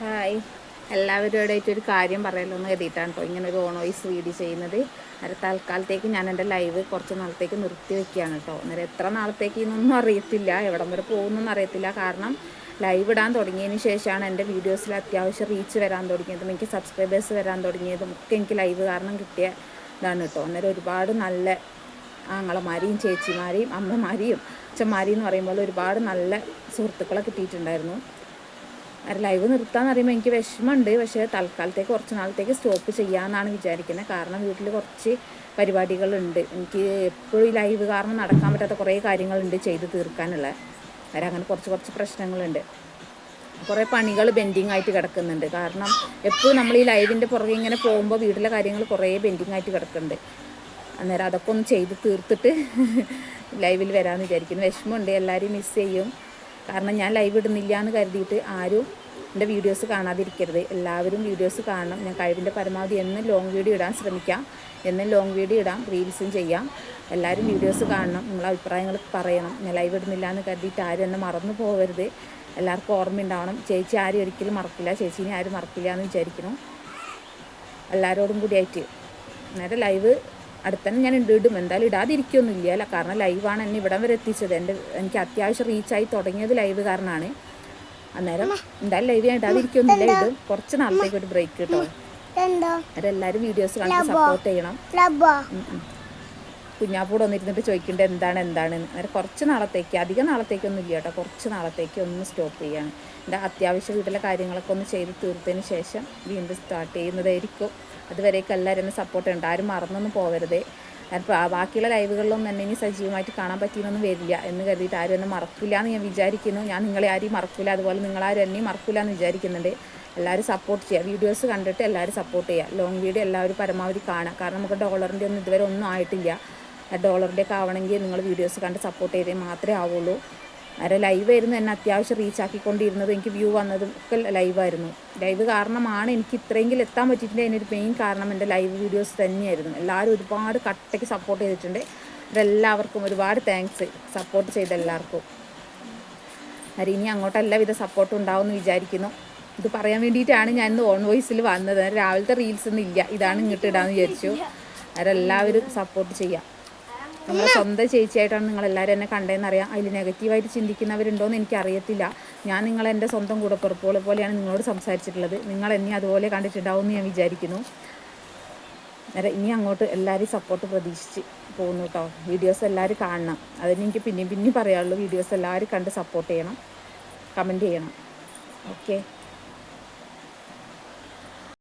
Hi, എല്ലാവരോടായിട്ടൊരു കാര്യം പറയല്ലോ എന്ന് കരുതിയിട്ടാണ് കേട്ടോ ഇങ്ങനെ ഒരു ഓൺ വോയിസ് വീഡിയോ ചെയ്യുന്നത്. അത് തൽക്കാലത്തേക്ക് ഞാൻ എൻ്റെ ലൈവ് കുറച്ച് നാളത്തേക്ക് നിർത്തി വെക്കുകയാണ് കേട്ടോ. അന്നേരം എത്ര നാളത്തേക്ക് എന്നൊന്നും അറിയത്തില്ല, എവിടം വരെ പോകുന്നൊന്നും അറിയത്തില്ല. കാരണം ലൈവ് ഇടാൻ തുടങ്ങിയതിന് ശേഷമാണ് എൻ്റെ വീഡിയോസിൽ അത്യാവശ്യം റീച്ച് വരാൻ തുടങ്ങിയതും എനിക്ക് സബ്സ്ക്രൈബേഴ്സ് വരാൻ തുടങ്ങിയതും ഒക്കെ എനിക്ക് ലൈവ് കാരണം കിട്ടിയ ഇതാണ് കേട്ടോ. അന്നേരം ഒരുപാട് നല്ല ആങ്ങളമാരെയും ചേച്ചിമാരെയും അമ്മമാരെയും അച്ഛന്മാരെയും എന്ന് പറയുമ്പോൾ ഒരുപാട് നല്ല സുഹൃത്തുക്കളെ കിട്ടിയിട്ടുണ്ടായിരുന്നു. ലൈവ് നിർത്താമെന്ന് പറയുമ്പോൾ എനിക്ക് വിഷമമുണ്ട്. പക്ഷേ തൽക്കാലത്തേക്ക് കുറച്ച് നാളത്തേക്ക് സ്റ്റോപ്പ് ചെയ്യാമെന്നാണ് വിചാരിക്കുന്നത്. കാരണം വീട്ടിൽ കുറച്ച് പരിപാടികളുണ്ട്. എനിക്ക് എപ്പോഴും ഈ ലൈവ് കാരണം നടക്കാൻ പറ്റാത്ത കുറേ കാര്യങ്ങളുണ്ട് ചെയ്ത് തീർക്കാനുള്ള. അങ്ങനെ കുറച്ച് പ്രശ്നങ്ങളുണ്ട്. കുറേ പണികൾ പെൻഡിങ് ആയിട്ട് കിടക്കുന്നുണ്ട്. കാരണം എപ്പോഴും നമ്മൾ ഈ ലൈവിൻ്റെ പുറകെ ഇങ്ങനെ പോകുമ്പോൾ വീട്ടിലെ കാര്യങ്ങൾ കുറേ പെൻഡിങ് ആയിട്ട് കിടക്കുന്നുണ്ട്. അന്നേരം അതൊക്കെ ഒന്ന് ചെയ്ത് തീർത്തിട്ട് ലൈവിൽ വരാമെന്ന് വിചാരിക്കുന്നു. വിഷമമുണ്ട്, എല്ലാവരെയും മിസ് ചെയ്യും. കാരണം ഞാൻ ലൈവ് ഇടുന്നില്ല എന്ന് കരുതിയിട്ട് ആരും എൻ്റെ വീഡിയോസ് കാണാതിരിക്കരുത്. എല്ലാവരും വീഡിയോസ് കാണണം. ഞാൻ കഴിവിൻ്റെ പരമാവധി എന്നും ലോങ് വീഡിയോ ഇടാൻ ശ്രമിക്കാം. എന്നും ലോങ് വീഡിയോ ഇടാം, റീൽസും ചെയ്യാം. എല്ലാവരും വീഡിയോസ് കാണണം, നിങ്ങളെ അഭിപ്രായങ്ങൾ പറയണം. ഞാൻ ലൈവ് ഇടുന്നില്ല എന്ന് കരുതിയിട്ട് ആരും എന്നെ മറന്നു പോകരുത്. എല്ലാവർക്കും ഓർമ്മയുണ്ടാവണം. ചേച്ചി ആരും ഒരിക്കലും മറക്കില്ല, ചേച്ചീനെ ആരും മറക്കില്ല എന്ന് വിചാരിക്കണം എല്ലാവരോടും കൂടിയായിട്ട്. അന്നേരം ലൈവ് അടുത്തന്നെ ഞാൻ ഇടും, എന്തായാലും ഇടാതിരിക്കൊന്നുമില്ല. അല്ല, കാരണം ലൈവാണ് എന്നെ ഇവിടം വരെ എത്തിച്ചത്. എനിക്ക് അത്യാവശ്യം റീച്ചായി തുടങ്ങിയത് ലൈവ് കാരണമാണ്. അന്നേരം എന്തായാലും ലൈവ് ഞാൻ ഇടാതിരിക്കൊന്നുമില്ല, ഇടും. കുറച്ച് നാളത്തേക്ക് ഒരു ബ്രേക്ക് കിട്ടോ. അതെല്ലാവരും വീഡിയോസ് കണ്ട് സപ്പോർട്ട് ചെയ്യണം. കുഞ്ഞാപ്പൂടെ ഒന്നിരുന്നിട്ട് ചോദിക്കേണ്ടത് എന്താണ് അന്നേരം കുറച്ച് നാളത്തേക്ക്, അധികം നാളത്തേക്കൊന്നും ഇല്ല കേട്ടോ, കുറച്ച് നാളത്തേക്ക് ഒന്ന് സ്റ്റോപ്പ് ചെയ്യാണ്. എൻ്റെ അത്യാവശ്യ വീട്ടിലെ കാര്യങ്ങളൊക്കെ ഒന്ന് ചെയ്ത് തീർത്തതിന് ശേഷം വീണ്ടും സ്റ്റാർട്ട് ചെയ്യുന്നതായിരിക്കും. അതുവരേക്കും എല്ലാവരും എന്നെ സപ്പോർട്ട് ചെയ്യണ്ട, ആരും മറന്നൊന്നും പോകരുത്. ബാക്കിയുള്ള ലൈവുകളിലൊന്നും എന്നെ ഇനി സജീവമായിട്ട് കാണാൻ പറ്റിയെന്നൊന്നും വരില്ല എന്ന് കരുതിയിട്ട് ആരും എന്നെ മറക്കില്ല എന്ന് ഞാൻ വിചാരിക്കുന്നു. ഞാൻ നിങ്ങളെ ആരെയും മറക്കില്ല, അതുപോലെ നിങ്ങളാരും എന്നെയും മറക്കില്ല എന്ന് വിചാരിക്കുന്നുണ്ട്. എല്ലാവരും സപ്പോർട്ട് ചെയ്യുക, വീഡിയോസ് കണ്ടിട്ട് എല്ലാവരും സപ്പോർട്ട് ചെയ്യുക. ലോങ് വീഡിയോ എല്ലാവരും പരമാവധി കാണുക. കാരണം നമുക്ക് ഡോളറിൻ്റെ ഒന്നും ഇതുവരെ ഒന്നും ആയിട്ടില്ല. ഡോളറിൻ്റെ ഒക്കെ ആവണമെങ്കിൽ നിങ്ങൾ വീഡിയോസ് കണ്ട് സപ്പോർട്ട് ചെയ്തേ മാത്രമേ ആവുള്ളൂ. ലൈവായിരുന്നു എന്നെ അത്യാവശ്യം റീച്ചാക്കിക്കൊണ്ടിരുന്നത്. എനിക്ക് വ്യൂ വന്നതും ഒക്കെ ലൈവായിരുന്നു. ലൈവ് കാരണമാണ് എനിക്ക് ഇത്രയെങ്കിലും എത്താൻ പറ്റിയിട്ടുണ്ട്. അതിനൊരു മെയിൻ കാരണം എൻ്റെ ലൈവ് വീഡിയോസ് തന്നെയായിരുന്നു. എല്ലാവരും ഒരുപാട് കട്ടയ്ക്ക് സപ്പോർട്ട് ചെയ്തിട്ടുണ്ട്. അതെല്ലാവർക്കും ഒരുപാട് താങ്ക്സ്, സപ്പോർട്ട് ചെയ്ത എല്ലാവർക്കും. ഇനി അങ്ങോട്ട് എല്ലാവിധ സപ്പോർട്ടും ഉണ്ടാവുമെന്ന് വിചാരിക്കുന്നു. ഇത് പറയാൻ വേണ്ടിയിട്ടാണ് ഞാൻ ഇന്ന് ഓൺ വോയിസിൽ വന്നത്. രാവിലത്തെ റീൽസ് ഒന്നും ഇല്ല, ഇതാണ് ഇങ്ങോട്ട് ഇടാമെന്ന് വിചാരിച്ചു. അവരെല്ലാവരും സപ്പോർട്ട് ചെയ്യാം. നിങ്ങളെ സ്വന്തം ചേച്ചിയായിട്ടാണ് നിങ്ങളെല്ലാവരും എന്നെ കണ്ടതെന്നറിയാം. അതിൽ നെഗറ്റീവായിട്ട് ചിന്തിക്കുന്നവരുണ്ടോ എന്ന് എനിക്കറിയത്തില്ല. ഞാൻ നിങ്ങളെൻ്റെ സ്വന്തം കൂടപ്പിറപ്പുകളെ പോലെയാണ് നിങ്ങളോട് സംസാരിച്ചിട്ടുള്ളത്. നിങ്ങൾ എന്നെ അതുപോലെ കണ്ടിട്ടുണ്ടാവും എന്ന് ഞാൻ വിചാരിക്കുന്നു. ഇനി അങ്ങോട്ട് എല്ലാവരും സപ്പോർട്ട് പ്രതീക്ഷിച്ച് പോകുന്നു കേട്ടോ. വീഡിയോസ് എല്ലാവരും കാണണം. അതിന് എനിക്ക് പിന്നെയും പറയാനുള്ളൂ. വീഡിയോസ് എല്ലാവരും കണ്ട് സപ്പോർട്ട് ചെയ്യണം, കമൻറ്റ് ചെയ്യണം. ഓക്കെ.